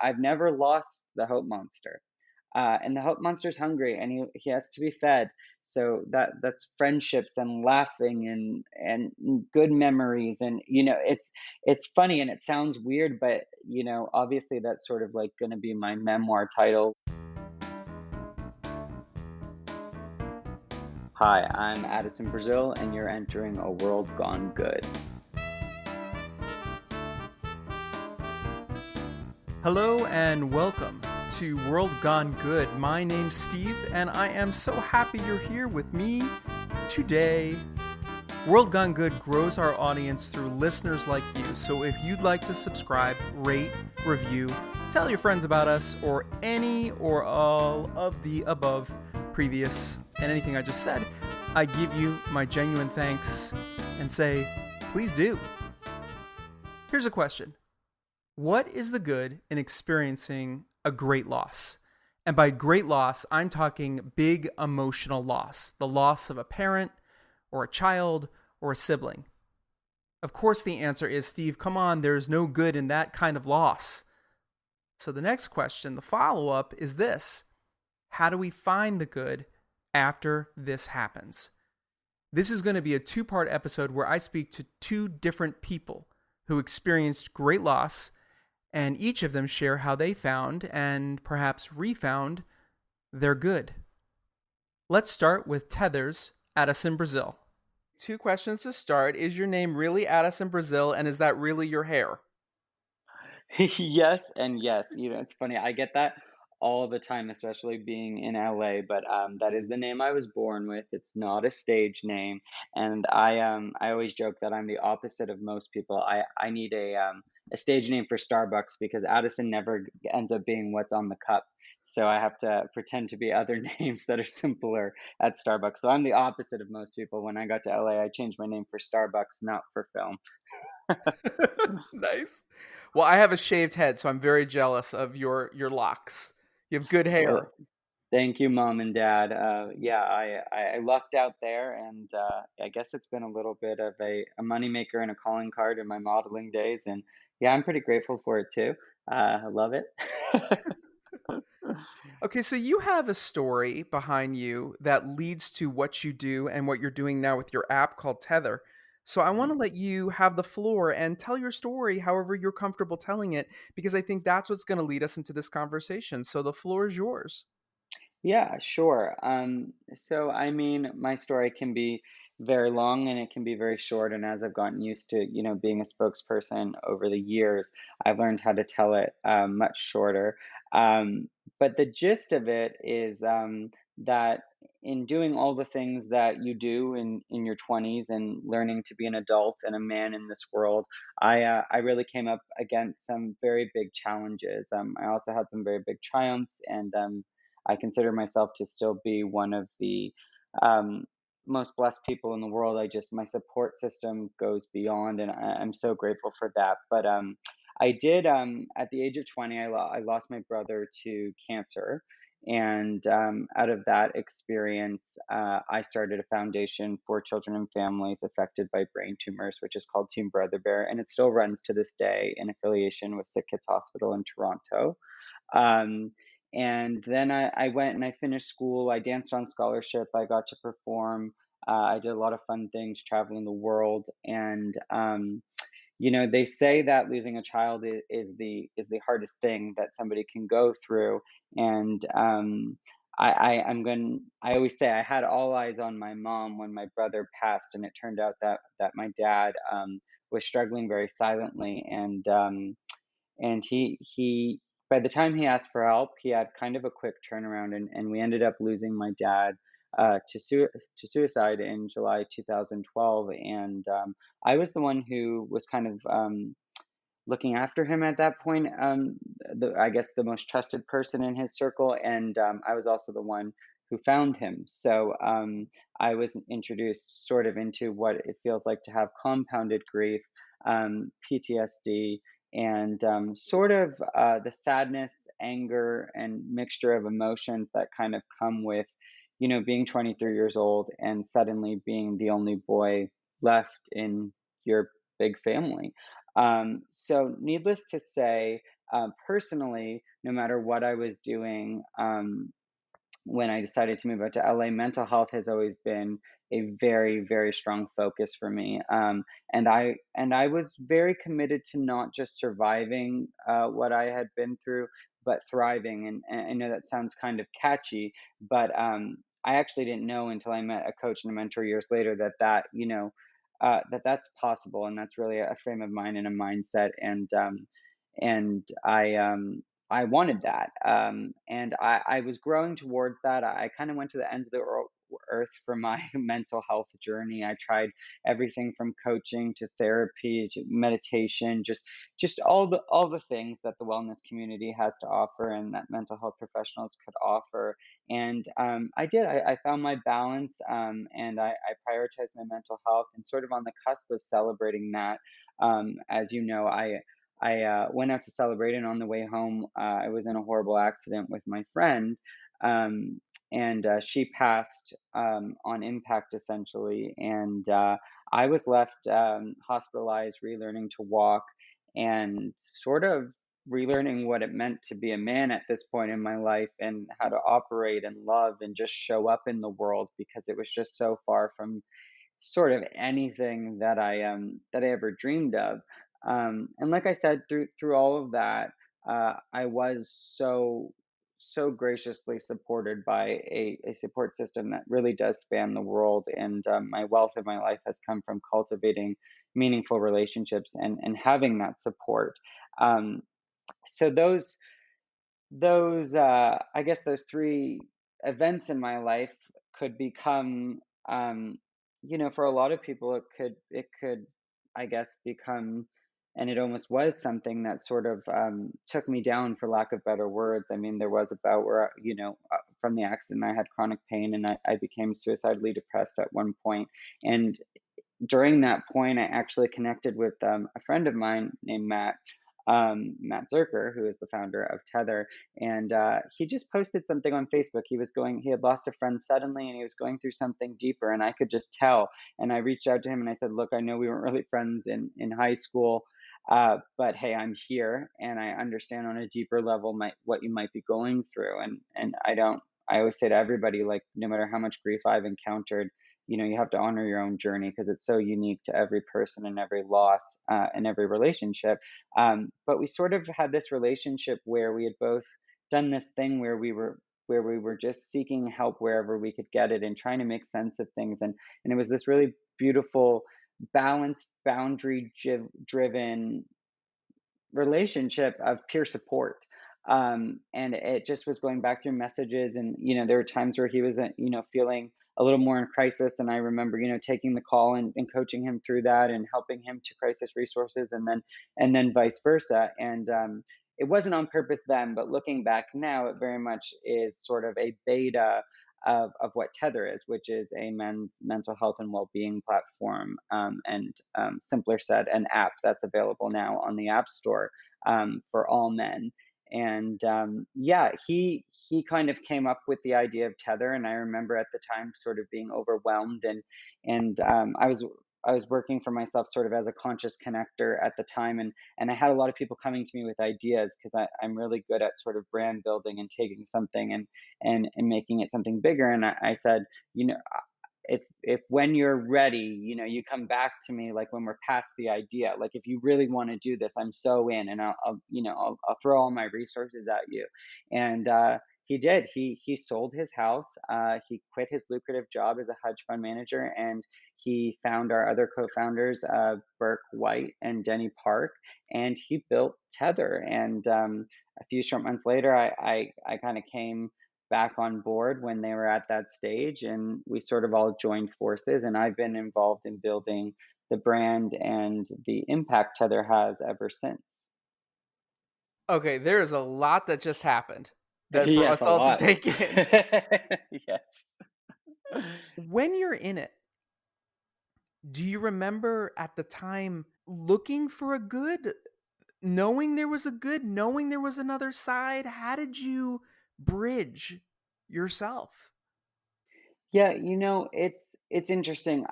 I've never lost the hope monster. And the hope monster's hungry, and he has to be fed. So that's friendships and laughing and good memories, and it's funny and it sounds weird, but obviously that's sort of like going to be my memoir title. Hi, I'm Addison, Brazil, and you're entering a world gone good. Hello and welcome to World Gone Good. My name's Steve, and I am so happy you're here with me today. World Gone Good grows our audience through listeners like you, so if you'd like to subscribe, rate, review, tell your friends about us, or any or all of the above, previous, and anything I just said, I give you my genuine thanks and say, please do. Here's a question. What is the good in experiencing a great loss? And by great loss, I'm talking big emotional loss, the loss of a parent or a child or a sibling. Of course, the answer is, Steve, come on, there's no good in that kind of loss. So the next question, the follow-up, is this. How do we find the good after this happens? This is going to be a two-part episode where I speak to two different people who experienced great loss, and each of them share how they found and perhaps refound their good. Let's start with Tethr's Addison, Brazil. Two questions to start. Is your name really Addison, Brazil, and is that really your hair? Yes and yes. It's funny. I get that all the time, especially being in LA, but that is the name I was born with. It's not a stage name. And I always joke that I'm the opposite of most people. I need a stage name for Starbucks because Addison never ends up being what's on the cup. So I have to pretend to be other names that are simpler at Starbucks. So I'm the opposite of most people. When I got to LA, I changed my name for Starbucks, not for film. Nice. Well, I have a shaved head, so I'm very jealous of your locks. You have good Well, hair. thank you, mom and dad. Yeah, I lucked out there, and I guess it's been a little bit of a moneymaker and a calling card in my modeling days. And yeah, I'm pretty grateful for it too. I love it. Okay, so you have a story behind you that leads to what you do and what you're doing now with your app called Tether. So I want Mhm. to let you have the floor and tell your story however you're comfortable telling it, because I think that's what's going to lead us into this conversation. So the floor is yours. Yeah, sure. So I mean, my story can be very long and it can be very short. And as I've gotten used to, being a spokesperson over the years, I've learned how to tell it much shorter. But the gist of it is that in doing all the things that you do in your 20s and learning to be an adult and a man in this world, I really came up against some very big challenges. I also had some very big triumphs, and I consider myself to still be one of the um, most blessed people in the world. My support system goes beyond, and I'm so grateful for that. But I did, at the age of 20, I lost my brother to cancer. And out of that experience, I started a foundation for children and families affected by brain tumors, which is called Team Brother Bear. And it still runs to this day in affiliation with Sick Kids Hospital in Toronto. Um, and then I went and I finished school. I danced on scholarship. I got to perform. I did a lot of fun things, traveling the world. And they say that losing a child is the hardest thing that somebody can go through. And I always say I had all eyes on my mom when my brother passed, and it turned out that my dad was struggling very silently, and he by the time he asked for help, he had kind of a quick turnaround, and we ended up losing my dad to suicide in July 2012. And I was the one who was kind of looking after him at that point. I guess the most trusted person in his circle, and I was also the one who found him. So I was introduced sort of into what it feels like to have compounded grief, PTSD, and sort of the sadness, anger, and mixture of emotions that kind of come with, being 23 years old and suddenly being the only boy left in your big family. So, needless to say, personally, no matter what I was doing, when I decided to move out to LA, mental health has always been a very, very strong focus for me. And I was very committed to not just surviving what I had been through, but thriving. And I know that sounds kind of catchy, but I actually didn't know until I met a coach and a mentor years later that's possible, and that's really a frame of mind and a mindset. And I wanted that, and I was growing towards that. I kind of went to the ends of the earth for my mental health journey. I tried everything from coaching to therapy to meditation, just all the things that the wellness community has to offer and that mental health professionals could offer. And I did. I found my balance, and I prioritized my mental health, and sort of on the cusp of celebrating that. As you know, I went out to celebrate, and on the way home, I was in a horrible accident with my friend, and she passed on impact, essentially. And I was left hospitalized, relearning to walk, and sort of relearning what it meant to be a man at this point in my life, and how to operate and love and just show up in the world, because it was just so far from sort of anything that I ever dreamed of. And like I said, through all of that, I was so graciously supported by a support system that really does span the world. And my wealth of my life has come from cultivating meaningful relationships and having that support. Um, so those I guess those three events in my life could become, for a lot of people, it could, I guess, become, and it almost was something that sort of took me down, for lack of better words. I mean, there was about where, from the accident, I had chronic pain, and I became suicidally depressed at one point. And during that point, I actually connected with a friend of mine named Matt Zerker, who is the founder of Tether, and he just posted something on Facebook. He had lost a friend suddenly, and he was going through something deeper, and I could just tell. And I reached out to him and I said, "Look, I know we weren't really friends in high school, but hey, I'm here, and I understand on a deeper level what you might be going through." And I don't. I always say to everybody, like, no matter how much grief I've encountered, you have to honor your own journey, because it's so unique to every person and every loss, and every relationship. But we sort of had this relationship where we had both done this thing where we were just seeking help wherever we could get it, and trying to make sense of things. And it was this really beautiful, balanced, boundary driven relationship of peer support. And it just was going back through messages, and there were times where he was, feeling a little more in crisis, and I remember, taking the call and coaching him through that, and helping him to crisis resources, and then vice versa. And it wasn't on purpose then, but looking back now, it very much is sort of a beta of what Tether is, which is a men's mental health and well-being platform, and simpler said, an app that's available now on the App Store, for all men. And yeah, he kind of came up with the idea of Tether, and I remember at the time sort of being overwhelmed, and I was working for myself sort of as a conscious connector at the time, and I had a lot of people coming to me with ideas, because I'm really good at sort of brand building and taking something and making it something bigger. And I said, if when you're ready, you come back to me, like when we're past the idea, like if you really want to do this, I'm so in, and I'll throw all my resources at you. And he did. He sold his house. He quit his lucrative job as a hedge fund manager, and he found our other co-founders, Burke White and Denny Park, and he built Tether. And a few short months later, I kind of came back on board when they were at that stage, and we sort of all joined forces, and I've been involved in building the brand and the impact Tether has ever since. Okay, there is a lot that just happened that for Yes, us a all to lot. take in. Yes. When you're in it, do you remember at the time looking for a good, knowing there was a good, knowing there was another side? How did you bridge yourself? Yeah, it's interesting.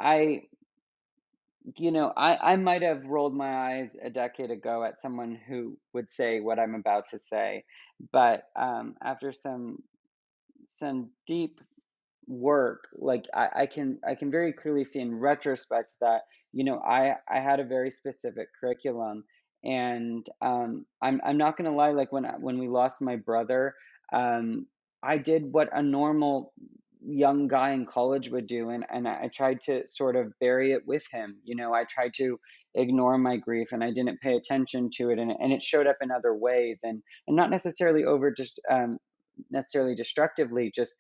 I might have rolled my eyes a decade ago at someone who would say what I'm about to say, but after some deep work, like I can very clearly see in retrospect that I had a very specific curriculum, and I'm not gonna lie, like when we lost my brother, um, I did what a normal young guy in college would do, and I tried to sort of bury it with him. I tried to ignore my grief, and I didn't pay attention to it, and it showed up in other ways, and not necessarily over just necessarily destructively, just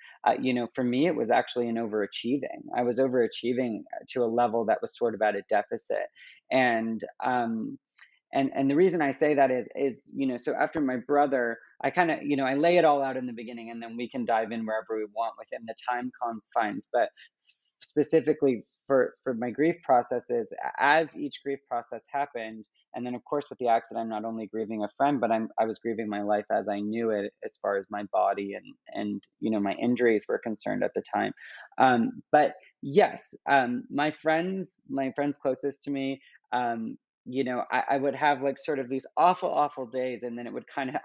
for me, it was actually an overachieving. I was overachieving to a level that was sort of at a deficit, and and the reason I say that is so after my brother, I kind of I lay it all out in the beginning, and then we can dive in wherever we want within the time confines. But specifically for my grief processes, as each grief process happened, and then of course with the accident, I'm not only grieving a friend, but I was grieving my life as I knew it, as far as my body and my injuries were concerned at the time. But yes, my friends closest to me, I would have like sort of these awful days, and then I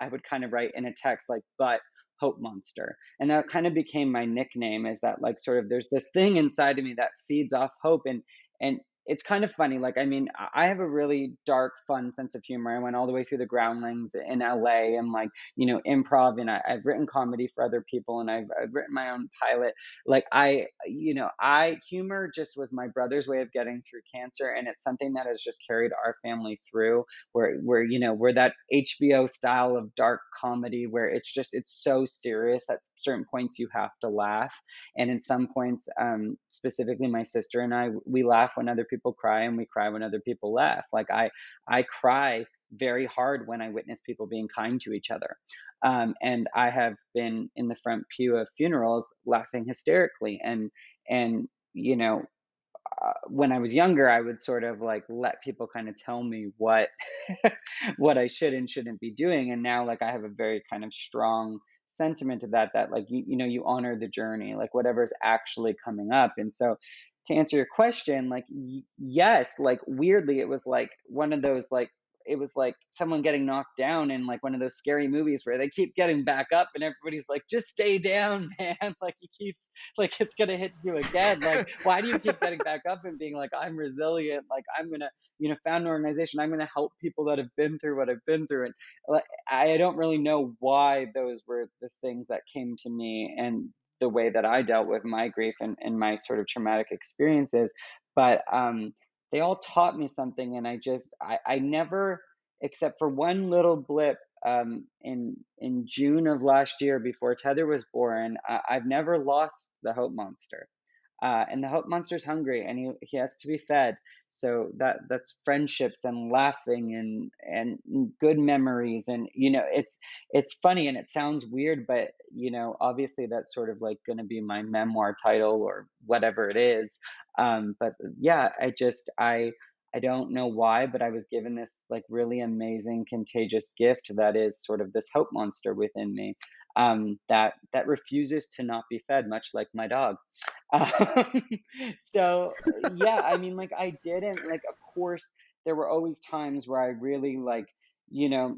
would kind of write in a text like, but hope monster. And that kind of became my nickname, is that like sort of there's this thing inside of me that feeds off hope. And it's kind of funny. Like, I mean, I have a really dark, fun sense of humor. I went all the way through the groundlings in LA, and like, improv, and I've written comedy for other people, and I've written my own pilot. Like I humor just was my brother's way of getting through cancer, and it's something that has just carried our family through, where that HBO style of dark comedy where it's so serious at certain points you have to laugh, and in some points, specifically my sister and I, we laugh when other people cry, and we cry when other people laugh. Like I cry very hard when I witness people being kind to each other. And I have been in the front pew of funerals laughing hysterically, and when I was younger, I would sort of like let people kind of tell me what what I should and shouldn't be doing. And now, like, I have a very kind of strong sentiment to that, like, you honor the journey, like whatever's actually coming up. And so, to answer your question, like, yes, like weirdly, it was like one of those like. It was like someone getting knocked down in like one of those scary movies where they keep getting back up, and everybody's like, just stay down, man. Like he keeps like it's gonna hit you again. Like, why do you keep getting back up and being like, I'm resilient, like I'm gonna, found an organization, I'm gonna help people that have been through what I've been through. And like, I don't really know why those were the things that came to me, and the way that I dealt with my grief and my sort of traumatic experiences. But they all taught me something, and I never, except for one little blip, in June of last year before Tether was born, I've never lost the hope monster. And the hope monster's hungry, and he has to be fed. So that's friendships and laughing and good memories. And it's funny, and it sounds weird, but obviously that's sort of like going to be my memoir title or whatever it is. But yeah, I don't know why, but I was given this like really amazing contagious gift that is sort of this hope monster within me, that refuses to not be fed, much like my dog. Um, so yeah, I mean, like I didn't like. Of course, there were always times where I really like, you know,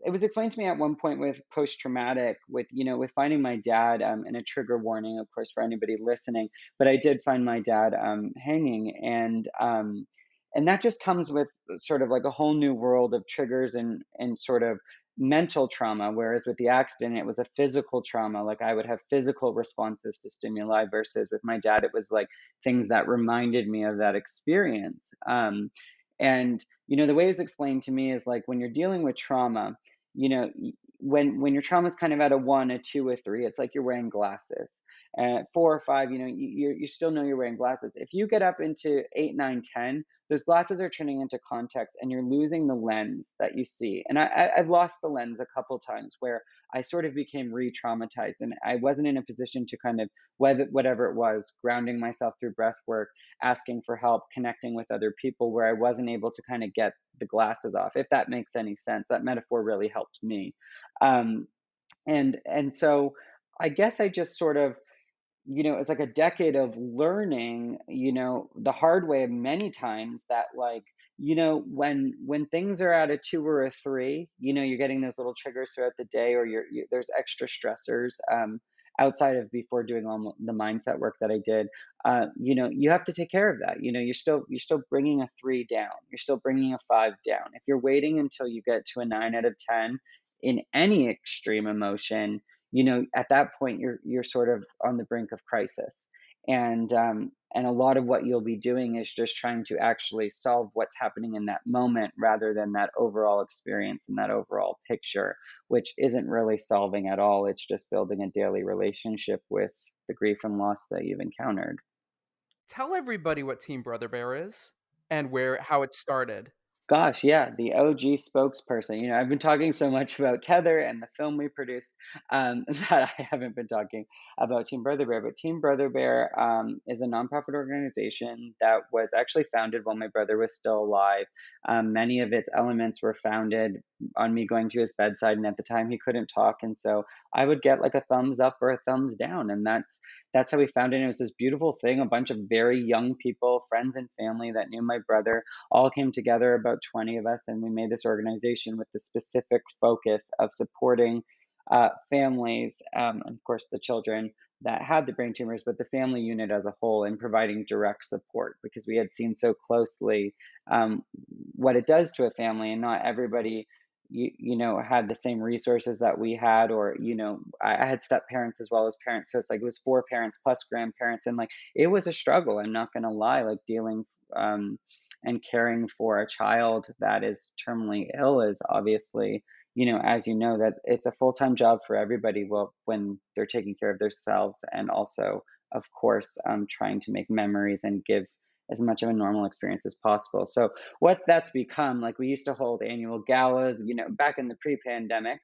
it was explained to me at one point with post traumatic, with finding my dad, and a trigger warning, of course, for anybody listening. But I did find my dad hanging, and that just comes with sort of like a whole new world of triggers and sort of mental trauma, whereas with the accident it was a physical trauma. Like I would have physical responses to stimuli, versus with my dad it was like things that reminded me of that experience. And the way it's explained to me is like when you're dealing with trauma, when your trauma is kind of at a 1, a 2, a 3, it's like you're wearing glasses. 4 or 5, you still know you're wearing glasses. If you get up into 8, 9, 10, those glasses are turning into context, and you're losing the lens that you see. And I've lost the lens a couple times where I sort of became re-traumatized, and I wasn't in a position to kind of, whatever it was, grounding myself through breath work, asking for help, connecting with other people, where I wasn't able to kind of get the glasses off, if that makes any sense. That metaphor really helped me. um, and so I guess I just sort of it was like a decade of learning, the hard way many times that like, when things are at a 2 or a 3, you're getting those little triggers throughout the day, or there's extra stressors outside of before doing all the mindset work that I did. You have to take care of that. You're still bringing a 3 down. You're still bringing a 5 down. If you're waiting until you get to a 9 out of 10 in any extreme emotion, at that point you're sort of on the brink of crisis. And a lot of what you'll be doing is just trying to actually solve what's happening in that moment rather than that overall experience and that overall picture, which isn't really solving at all. It's just building a daily relationship with the grief and loss that you've encountered. Tell everybody what Team Brother Bear is and where how it started. Gosh, yeah, the OG spokesperson. I've been talking so much about Tether and the film we produced, that I haven't been talking about Team Brother Bear. But Team Brother Bear is a nonprofit organization that was actually founded while my brother was still alive. Many of its elements were founded on me going to his bedside, and at the time he couldn't talk, and so I would get like a thumbs up or a thumbs down, and that's how we found it. It was this beautiful thing. A bunch of very young people, friends and family that knew my brother all came together, about 20 of us, and we made this organization with the specific focus of supporting families, and of course the children that had the brain tumors, but the family unit as a whole, and providing direct support because we had seen so closely um, what it does to a family, and not everybody had the same resources that we had, or I had step parents as well as parents, so it's like it was four parents plus grandparents, and like it was a struggle. I'm not going to lie, like dealing um, and caring for a child that is terminally ill is obviously, as you know, that it's a full-time job for everybody, well, when they're taking care of themselves, and also, of course, trying to make memories and give as much of a normal experience as possible. So what that's become, like we used to hold annual galas, back in the pre-pandemic.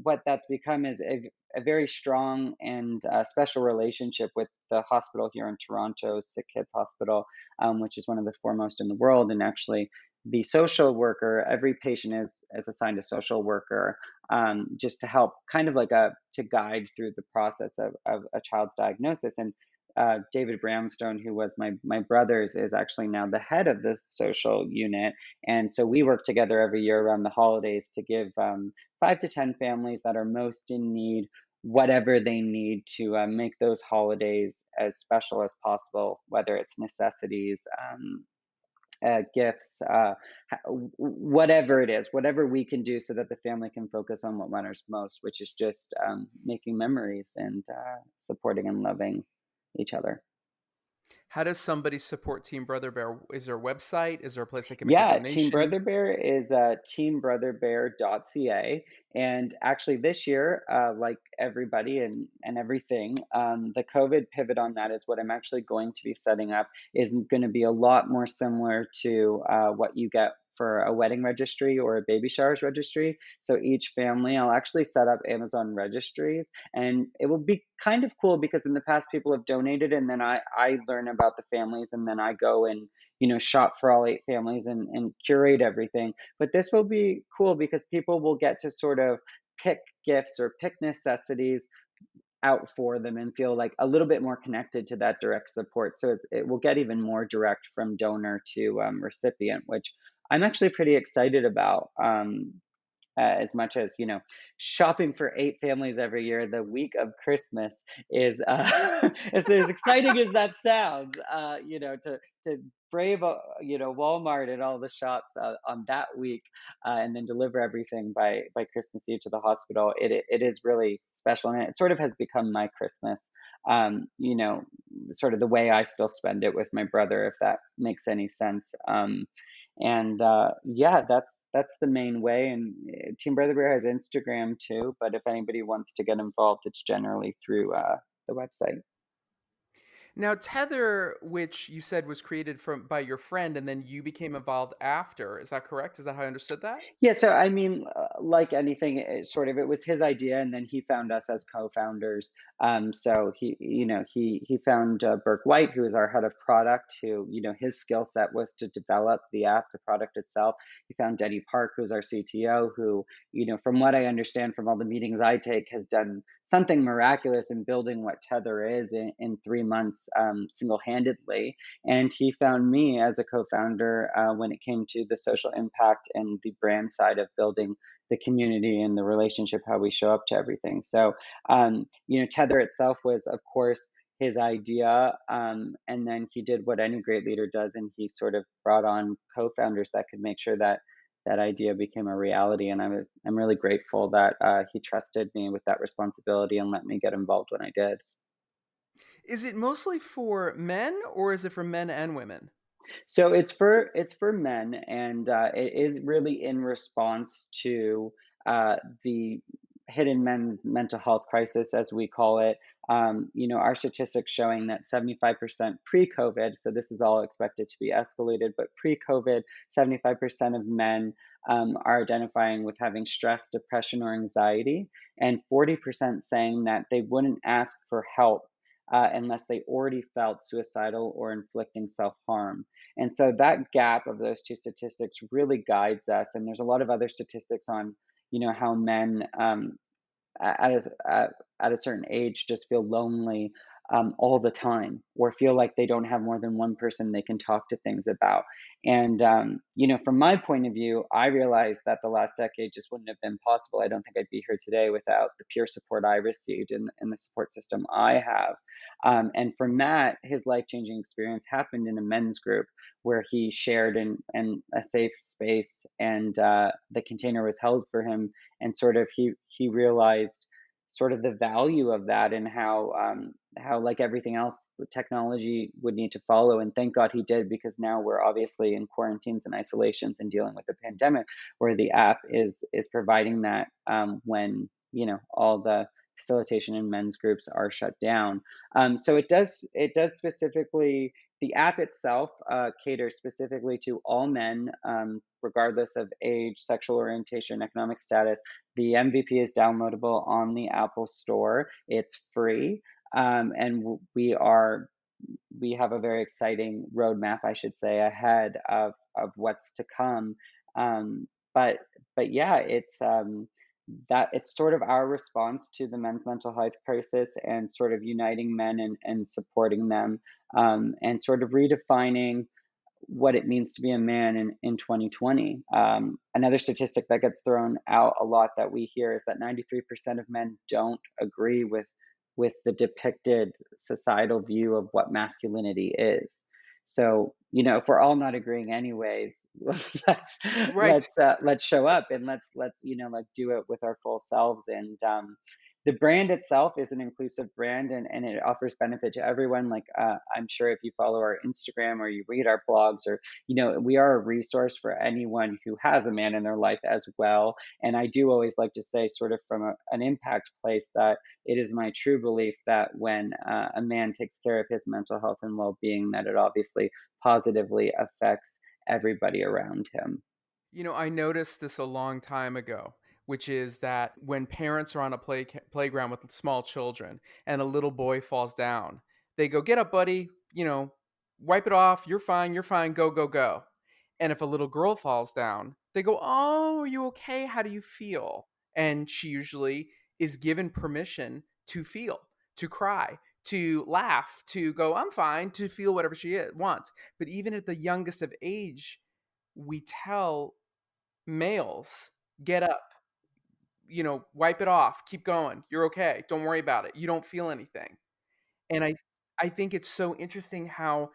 What that's become is a very strong and special relationship with the hospital here in Toronto, Sick Kids Hospital, which is one of the foremost in the world. And actually, the social worker, every patient is assigned a social worker, just to help, kind of like to guide through the process of a child's diagnosis. And David Brownstone, who was my brother's, is actually now the head of the social unit. And so we work together every year around the holidays to give 5 to 10 families that are most in need whatever they need to make those holidays as special as possible, whether it's necessities, gifts, whatever it is, whatever we can do so that the family can focus on what matters most, which is just making memories and supporting and loving each other. How does somebody support Team Brother Bear? Is there a website? Is there a place they can make a Yeah, Team donation? Brother Bear is teambrotherbear.ca. And actually, this year, like everybody and everything, the COVID pivot on that is what I'm actually going to be setting up, is going to be a lot more similar to what you get for a wedding registry or a baby showers registry. So each family, I'll actually set up Amazon registries, and it will be kind of cool because in the past people have donated, and then I learn about the families, and then I go and shop for all 8 families and curate everything. But this will be cool because people will get to sort of pick gifts or pick necessities out for them and feel like a little bit more connected to that direct support. So it will get even more direct from donor to recipient, which I'm actually pretty excited about. As much as shopping for 8 families every year the week of Christmas is as exciting as that sounds, to brave Walmart and all the shops on that week, and then deliver everything by Christmas Eve to the hospital. It is really special, and it sort of has become my Christmas. Sort of the way I still spend it with my brother, if that makes any sense. And yeah, that's the main way. And Team Brother Bear has Instagram too, but if anybody wants to get involved, it's generally through the website. Now, Tether, which you said was created from by your friend, and then you became involved after. Is that correct? Is that how I understood that? Yeah, so I mean, like anything, it was his idea, and then he found us as co-founders. So he found Burke White, who is our head of product, who his skill set was to develop the app, the product itself. He found Denny Park, who's our CTO, who from what I understand from all the meetings I take, has done something miraculous in building what Tether is in 3 months single-handedly. And he found me as a co-founder when it came to the social impact and the brand side of building the community and the relationship, how we show up to everything. So, Tether itself was, of course, his idea, and then he did what any great leader does, and he sort of brought on co-founders that could make sure that that idea became a reality. And I'm really grateful that he trusted me with that responsibility and let me get involved when I did. Is it mostly for men, or is it for men and women? So it's for men, and it is really in response to the hidden men's mental health crisis, as we call it. Our statistics showing that 75% pre-COVID, so this is all expected to be escalated, but pre-COVID, 75% of men are identifying with having stress, depression, or anxiety, and 40% saying that they wouldn't ask for help unless they already felt suicidal or inflicting self harm. And so that gap of those two statistics really guides us. And there's a lot of other statistics on, how men at at a certain age just feel lonely all the time, or feel like they don't have more than one person they can talk to things about. And from my point of view, I realized that the last decade just wouldn't have been possible. I don't think I'd be here today without the peer support I received and the support system I have. And from that, his life changing experience happened in a men's group where he shared in a safe space, and the container was held for him, and sort of he realized sort of the value of that, and how, like everything else, the technology would need to follow. And thank God he did, because now we're obviously in quarantines and isolations and dealing with the pandemic, where the app is providing that when all the facilitation in men's groups are shut down. So it does specifically, the app itself caters specifically to all men, regardless of age, sexual orientation, economic status. The MVP is downloadable on the Apple Store. It's free, and we have a very exciting roadmap, I should say, ahead of what's to come. Um, but but yeah, it's sort of our response to the men's mental health crisis, and sort of uniting men and supporting them, and sort of redefining what it means to be a man in 2020. Another statistic that gets thrown out a lot that we hear is that 93% of men don't agree with the depicted societal view of what masculinity is. So, if we're all not agreeing anyways, let's Right. let's show up, and let's like do it with our full selves. And the brand itself is an inclusive brand, and it offers benefit to everyone. Like, I'm sure if you follow our Instagram or you read our blogs, or we are a resource for anyone who has a man in their life as well. And I do always like to say, sort of from an impact place, that it is my true belief that when a man takes care of his mental health and well-being, that it obviously positively affects everybody around him. I noticed this a long time ago, which is that when parents are on a playground with small children and a little boy falls down, they go, "Get up, buddy, wipe it off. You're fine, go, go, go." And if a little girl falls down, they go, "Oh, are you okay? How do you feel?" And she usually is given permission to feel, to cry, to laugh, to go, "I'm fine," to feel whatever wants. But even at the youngest of age, we tell males, "Get up, wipe it off, keep going. You're okay. Don't worry about it. You don't feel anything." And I think it's so interesting how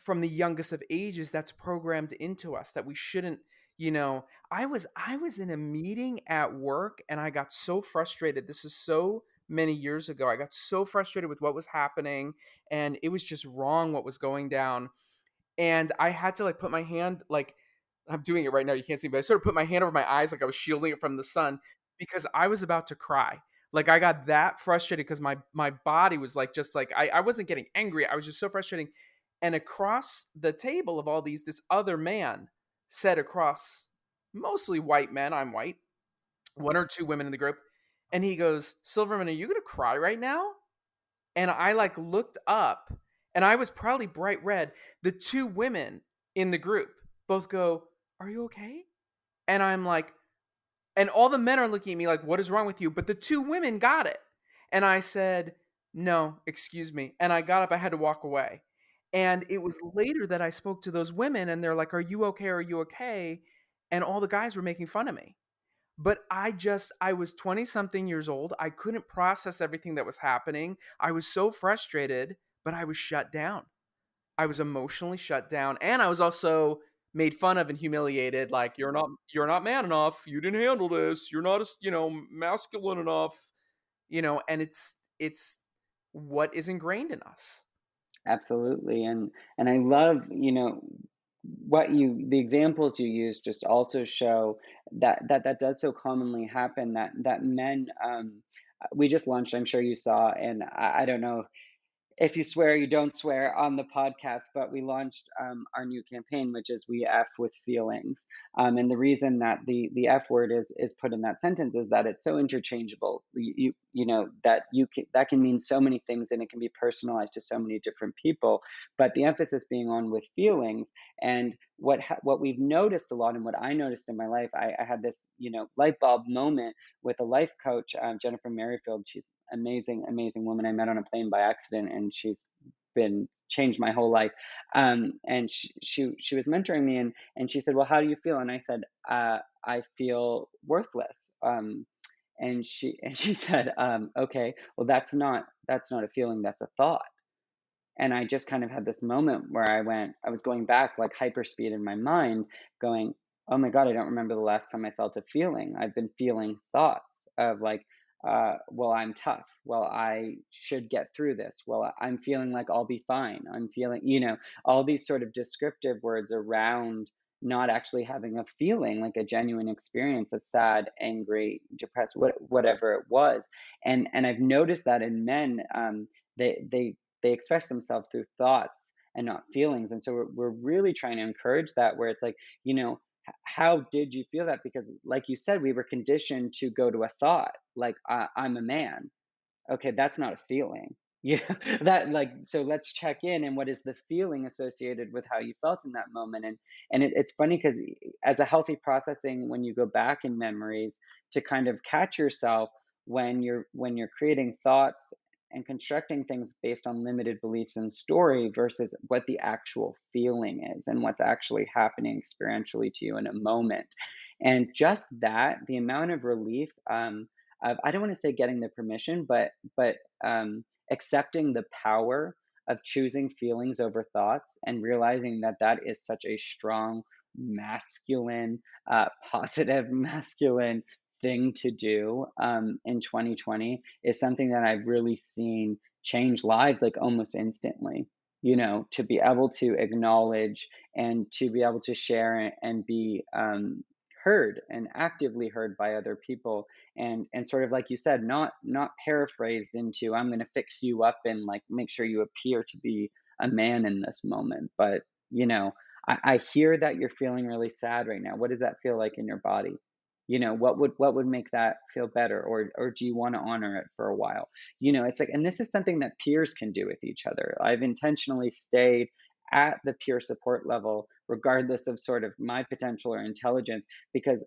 from the youngest of ages that's programmed into us that we shouldn't, I was in a meeting at work and I got so frustrated. This is so many years ago. I got so frustrated with what was happening, and it was just wrong what was going down. And I had to like put my hand, like, I'm doing it right now, you can't see, but I sort of put my hand over my eyes like I was shielding it from the sun because I was about to cry. Like I got that frustrated because my body was like just like I wasn't getting angry. I was just so frustrating. And across the table of all these, this other man said across mostly white men, I'm white, one or two women in the group, and he goes, Silverman, are you gonna cry right now? And I like looked up and I was probably bright red. The two women in the group both go, are you okay? And I'm like, and all the men are looking at me like, what is wrong with you? But the two women got it. And I said, no, excuse me. And I got up, I had to walk away. And it was later that I spoke to those women and they're like, are you okay? Are you okay? And all the guys were making fun of me. But I was 20 something years old. I couldn't process everything that was happening. I was so frustrated, but I was shut down. I was emotionally shut down, and I was also made fun of and humiliated. Like you're not man enough. You didn't handle this. You're not masculine enough. And it's what is ingrained in us. Absolutely, and I love, what the examples you use just also show that does so commonly happen, that men, we just launched, I'm sure you saw, and I don't know if you swear, you don't swear on the podcast, but we launched our new campaign, which is "We F with Feelings," and the reason that the F word is put in that sentence is that it's so interchangeable. That that can mean so many things, and it can be personalized to so many different people. But the emphasis being on with feelings, and what we've noticed a lot, and what I noticed in my life, I had this light bulb moment with a life coach, Jennifer Merrifield. She's amazing, amazing woman I met on a plane by accident, and she's been changed my whole life. And she was mentoring me, and she said, "Well, how do you feel?" And I said, "I feel worthless." And she said, "Okay, well, that's not a feeling, that's a thought." And I just kind of had this moment where I was going back like hyperspeed in my mind, going, oh my God, I don't remember the last time I felt a feeling. I've been feeling thoughts of like, well, I'm tough. Well, I should get through this. Well, I'm feeling like I'll be fine. I'm feeling, all these sort of descriptive words around not actually having a feeling, like a genuine experience of sad, angry, depressed, whatever it was. And I've noticed that in men, they express themselves through thoughts and not feelings. And so we're really trying to encourage that, where it's like, how did you feel that? Because like you said, we were conditioned to go to a thought like, I'm a man. Okay, that's not a feeling. Yeah, that, like, so let's check in, and what is the feeling associated with how you felt in that moment? It's funny because as a healthy processing, when you go back in memories to kind of catch yourself when you're creating thoughts and constructing things based on limited beliefs and story versus what the actual feeling is and what's actually happening experientially to you in a moment. And just that, the amount of relief, of, I don't want to say getting the permission, but accepting the power of choosing feelings over thoughts, and realizing that that is such a strong masculine, positive masculine thing to do, in 2020, is something that I've really seen change lives like almost instantly. To be able to acknowledge and to be able to share and be, heard and actively heard by other people, and sort of like you said, not paraphrased into, I'm going to fix you up and like make sure you appear to be a man in this moment. But I hear that you're feeling really sad right now. What does that feel like in your body? What would make that feel better? Or do you want to honor it for a while? It's like, and this is something that peers can do with each other. I've intentionally stayed at the peer support level regardless of sort of my potential or intelligence, because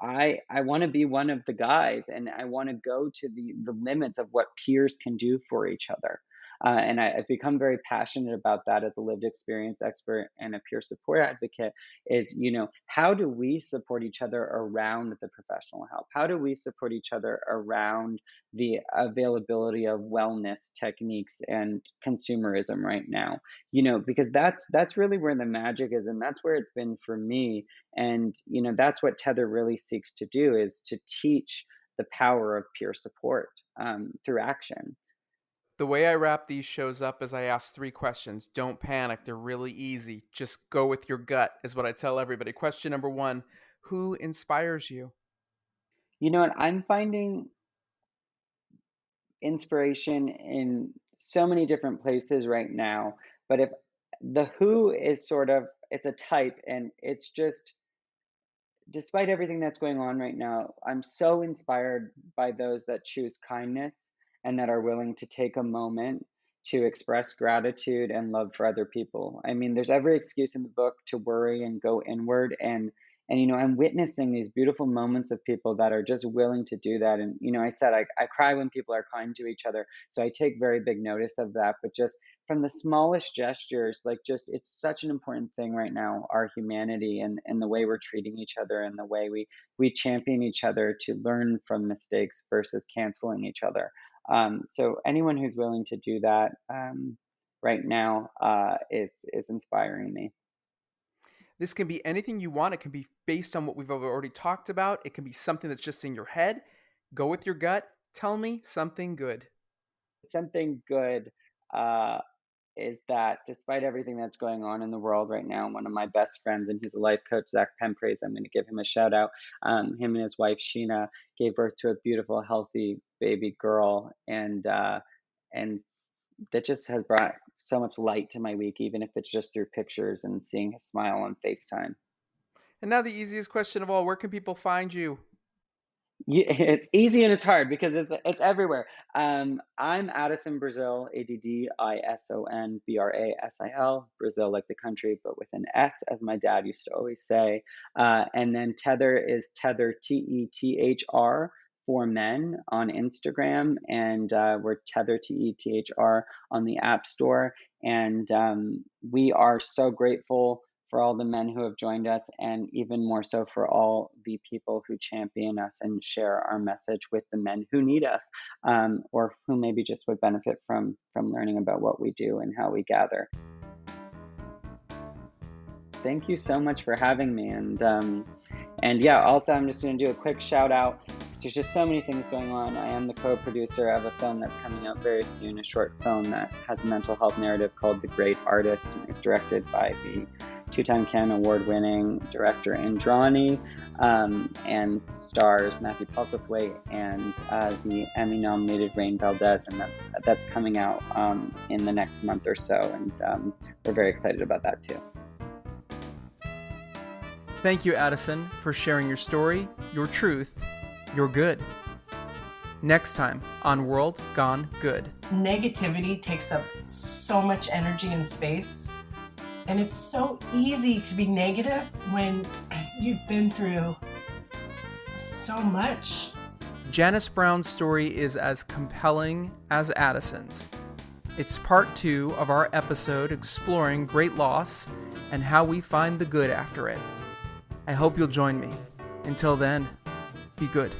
I want to be one of the guys, and I want to go to the limits of what peers can do for each other. And I've become very passionate about that as a lived experience expert and a peer support advocate. Is, how do we support each other around the professional help? How do we support each other around the availability of wellness techniques and consumerism right now? Because that's really where the magic is, and that's where it's been for me. And that's what Tether really seeks to do, is to teach the power of peer support, through action. The way I wrap these shows up is I ask three questions. Don't panic, they're really easy. Just go with your gut, is what I tell everybody. Question number one: who inspires you? You know what I'm finding? inspiration in so many different places right now. But if the who is sort of, it's a type, and it's just, despite everything that's going on right now, I'm so inspired by those that choose kindness and that are willing to take a moment to express gratitude and love for other people. I mean, there's every excuse in the book to worry and go inward, and I'm witnessing these beautiful moments of people that are just willing to do that. And I said I cry when people are kind to each other. So I take very big notice of that. But just from the smallest gestures, like, just, it's such an important thing right now, our humanity, and the way we're treating each other, and the way we champion each other to learn from mistakes versus canceling each other. So anyone who's willing to do that, right now, is inspiring me. This can be anything you want. It can be based on what we've already talked about. It can be something that's just in your head. Go with your gut. Tell me something good. Something good, uh, is that despite everything that's going on in the world right now, one of my best friends, and he's a life coach, Zach Penpraise, I'm going to give him a shout out. Him and his wife Sheena gave birth to a beautiful, healthy baby girl, and that just has brought so much light to my week, even if it's just through pictures and seeing his smile on FaceTime. And now the easiest question of all, where can people find you? Yeah, it's easy and it's hard because it's everywhere. I'm Addison, Brazil, Addison, Brazil like the country, but with an S, as my dad used to always say. And then Tethr is Tether, Tethr, for men on Instagram, and we're Tether, Tethr, on the App Store. And we are so grateful for all the men who have joined us, and even more so for all the people who champion us and share our message with the men who need us, or who maybe just would benefit from learning about what we do and how we gather. Thank you so much for having me, and yeah, also I'm just going to do a quick shout out. There's just so many things going on. I am the co-producer of a film that's coming out very soon, a short film that has a mental health narrative called The Great Artist, and it's directed by the two-time Cannes Award-winning director Indrani, and stars Matthew Postlethwaite and the Emmy-nominated Rain Valdez, and that's coming out in the next month or so, and we're very excited about that too. Thank you, Addison, for sharing your story, your truth, your good. Next time on World Gone Good. Negativity takes up so much energy and space, and it's so easy to be negative when you've been through so much. Janice Brown's story is as compelling as Addison's. It's part 2 of our episode exploring great loss and how we find the good after it. I hope you'll join me. Until then, be good.